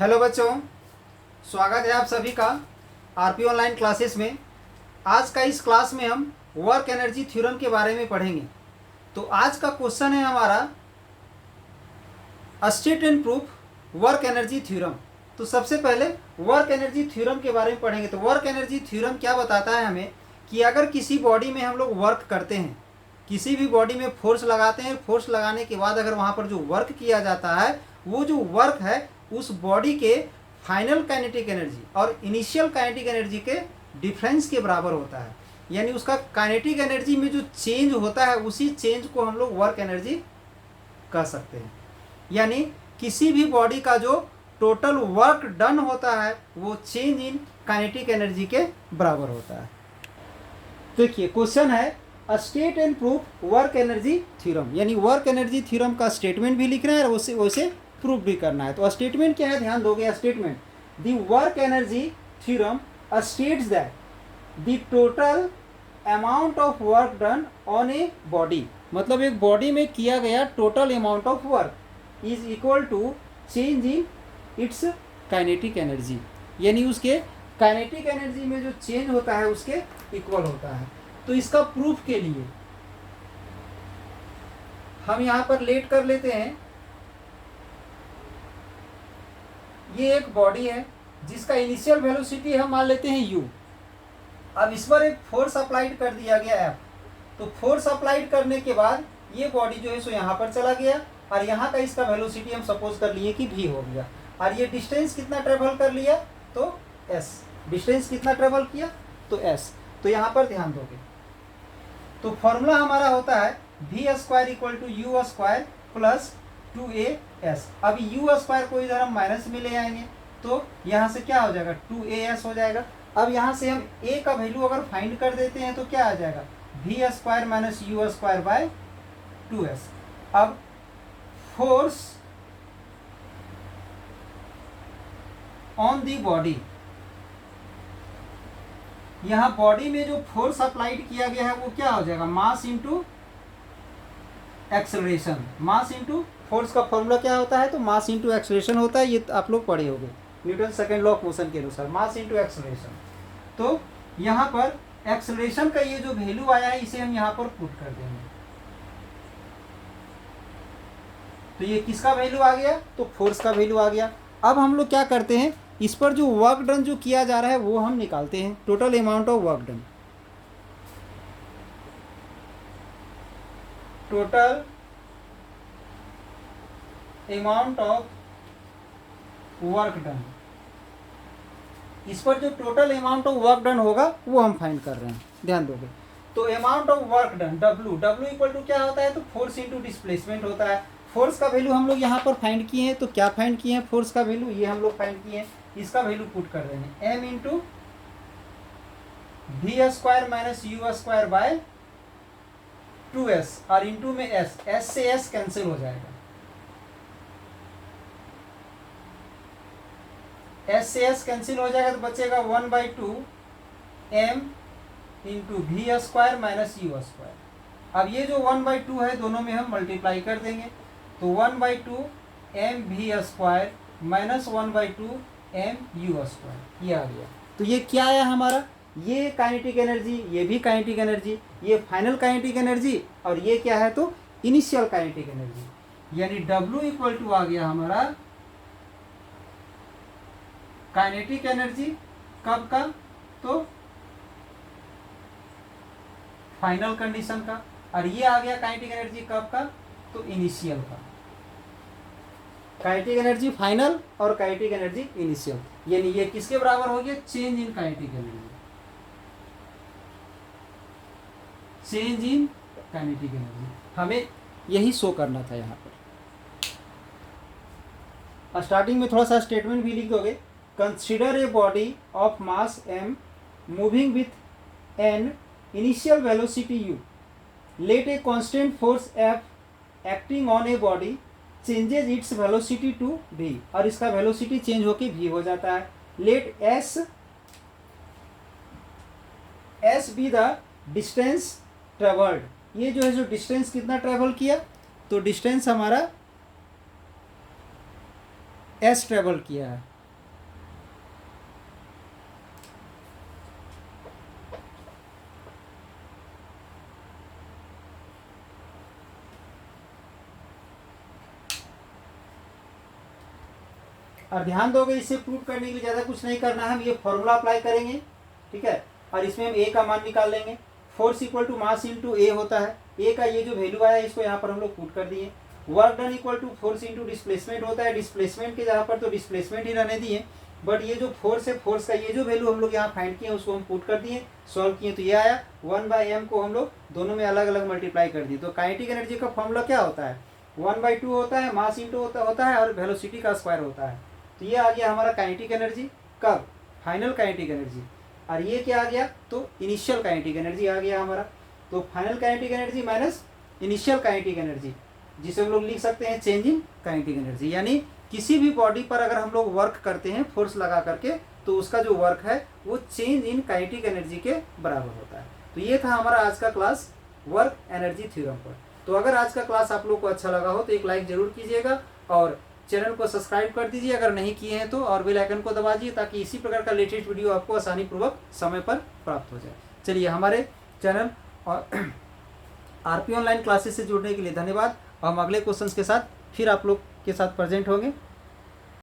Hello बच्चों, स्वागत है आप सभी का आरपी ऑनलाइन क्लासेस में। आज का इस क्लास में हम वर्क एनर्जी थ्योरम के बारे में पढ़ेंगे। तो आज का क्वेश्चन है हमारा state and proof work energy theorem. तो सबसे पहले वर्क एनर्जी थ्योरम के बारे में पढ़ेंगे। तो वर्क एनर्जी थ्योरम क्या बताता है हमें कि अगर किसी बॉडी में हम लोग वर्क करते हैं, किसी भी बॉडी में फोर्स लगाते हैं, फोर्स लगाने के बाद अगर वहाँ पर जो वर्क किया जाता है, वो जो वर्क है उस बॉडी के फाइनल काइनेटिक एनर्जी और इनिशियल काइनेटिक एनर्जी के डिफरेंस के बराबर होता है। यानी उसका काइनेटिक एनर्जी में जो चेंज होता है उसी चेंज को हम लोग वर्क एनर्जी कह सकते हैं। यानी किसी भी बॉडी का जो टोटल वर्क डन होता है वो चेंज इन काइनेटिक एनर्जी के बराबर होता है। देखिए क्वेश्चन है state and proof work energy theorem, यानी वर्क एनर्जी थ्योरम का स्टेटमेंट भी लिखना है और उसे प्रूफ भी करना है। तो स्टेटमेंट क्या है, ध्यान दोगे। Statement the work energy theorem states that the total amount of work done on a body, मतलब एक बॉडी में किया गया total amount of work is equal to change in its kinetic energy, यानी उसके काइनेटिक एनर्जी में जो change होता है उसके इक्वल होता है। तो इसका प्रूफ के लिए हम यहाँ पर लेट कर लेते हैं। ये एक बॉडी है जिसका इनिशियल वेलोसिटी हम मान लेते हैं u। अब इस पर एक फोर्स अप्लाइड कर दिया गया F। तो फोर्स अप्लाइड करने के बाद ये बॉडी जो है सो यहाँ पर चला गया और यहाँ का इसका वेलोसिटी हम सपोज कर लिए कि v हो गया। और ये डिस्टेंस कितना ट्रेवल कर लिया तो s, डिस्टेंस कितना ट्रेवल किया तो s। तो यहाँ पर ध्यान दोगे तो फॉर्मूला हमारा होता है v square equal to u square plus 2as। अब u स्क्वायर को इधर हम माइनस में ले आएंगे तो यहाँ से क्या हो जाएगा 2as हो जाएगा। अब यहाँ से हम a का वैल्यू अगर फाइंड कर देते हैं तो क्या आ जाएगा v square minus u square by 2s। अब फोर्स ऑन दी बॉडी, यहाँ बॉडी में जो फोर्स अप्लाइड किया गया है वो क्या हो जाएगा mass into acceleration. Mass into force का फॉर्मूला क्या होता है तो मास इंटू एक्सेलरेशन होता है। ये आप लोग पढ़े होंगे Newton second law of motion के अनुसार, मास इंटू एक्सेलरेशन। तो यहाँ पर एक्सेलरेशन का ये जो वैल्यू आया है इसे हम यहाँ पर पुट कर देंगे। तो ये किसका वैल्यू आ गया तो फोर्स का वैल्यू आ गया। अब हम लोग क्या करते हैं, इस पर जो वर्क डन जो किया जा रहा है वो हम निकालते हैं, total amount of work done. Total amount of work done, इस पर जो total amount of work done होगा वो हम फाइंड कर रहे हैं, ध्यान दोगे। तो amount of work done W equal to क्या होता है तो फोर्स इंटू डिस्प्लेसमेंट होता है। फोर्स का वैल्यू हम लोग यहाँ पर फाइंड किए हैं। तो क्या फाइंड किए हैं फोर्स का वैल्यू, ये हम लोग फाइंड किए हैं। इसका वैल्यू पुट कर देंगे m into v square minus u square by 2s और इंटू में s से s कैंसिल हो जाएगा। s से s कैंसिल हो जाएगा तो बचेगा 1/2 m into v square minus u square. अब ये जो 1/2 है दोनों में हम मल्टीप्लाई कर देंगे तो 1/2 m v square minus 1/2 m u square, ये आ गया। तो ये क्या आया हमारा, ये काइनेटिक एनर्जी, ये भी काइनेटिक एनर्जी, ये फाइनल काइनेटिक एनर्जी और ये क्या है तो इनिशियल काइनेटिक एनर्जी। यानी W इक्वल टू आ गया हमारा काइनेटिक एनर्जी कब का तो फाइनल कंडीशन का, और ये आ गया काइनेटिक एनर्जी कब का तो इनिशियल का। काइनेटिक एनर्जी फाइनल और काइनेटिक एनर्जी इनिशियल, यानी ये किसके बराबर हो गया change in kinetic energy, change in kinetic energy. हमें यही शो करना था यहाँ पर। स्टार्टिंग में थोड़ा सा स्टेटमेंट भी लिख दोगे। Consider a body of mass m moving with an initial velocity u, let a constant force F acting on a body changes its velocity to v, और इसका वेलोसिटी चेंज होके v हो जाता है। Let s be the distance travelled, ये जो है जो डिस्टेंस कितना ट्रेवल किया तो डिस्टेंस हमारा s ट्रेवल किया है। और ध्यान दोगे, इसे प्रूव करने के लिए ज़्यादा कुछ नहीं करना है, हम ये फॉर्मूला अप्लाई करेंगे, ठीक है। और इसमें हम ए का मान निकाल लेंगे। Force equal to mass into a होता है, ए का ये जो वैल्यू आया इसको यहाँ पर हम लोग पुट कर दिए। Work done equal to force into displacement होता है, डिस्प्लेसमेंट के जगह पर तो डिस्प्लेसमेंट ही रहने दिए, बट ये जो फोर्स है, फोर्स का ये जो वैल्यू हम लोग यहाँ फाइंड किए उसको हम पुट कर दिए, सॉल्व किए, तो ये आया 1/m को हम लोग दोनों में अलग अलग मल्टीप्लाई कर दिए। तो काइनेटिक एनर्जी का फॉर्मूला क्या होता है, 1/2 होता है, मास इंटू होता है और वेलोसिटी का स्क्वायर होता है। तो ये आ गया हमारा काइनेटिक एनर्जी, कब, फाइनल काइनेटिक एनर्जी। और ये क्या आ गया, तो इनिशियल काइनेटिक एनर्जी आ गया हमारा। तो final kinetic energy minus initial kinetic energy, जिसे हम लोग लिख सकते हैं चेंज इन काइनेटिक एनर्जी। यानी किसी भी बॉडी पर अगर हम लोग वर्क करते हैं फोर्स लगा करके, तो उसका जो वर्क है वो चेंज इन काइनेटिक एनर्जी के बराबर होता है। तो ये था हमारा आज का क्लास वर्क एनर्जी थ्योरम पर। तो अगर आज का क्लास आप लोग को अच्छा लगा हो तो एक लाइक जरूर कीजिएगा और चैनल को सब्सक्राइब कर दीजिए अगर नहीं किए हैं तो, और बेल आइकन को दबा दीजिए ताकि इसी प्रकार का लेटेस्ट वीडियो आपको आसानी पूर्वक समय पर प्राप्त हो जाए। चलिए, हमारे चैनल और आरपी ऑनलाइन क्लासेस से जुड़ने के लिए धन्यवाद। हम अगले क्वेश्चंस के साथ फिर आप लोग के साथ प्रेजेंट होंगे।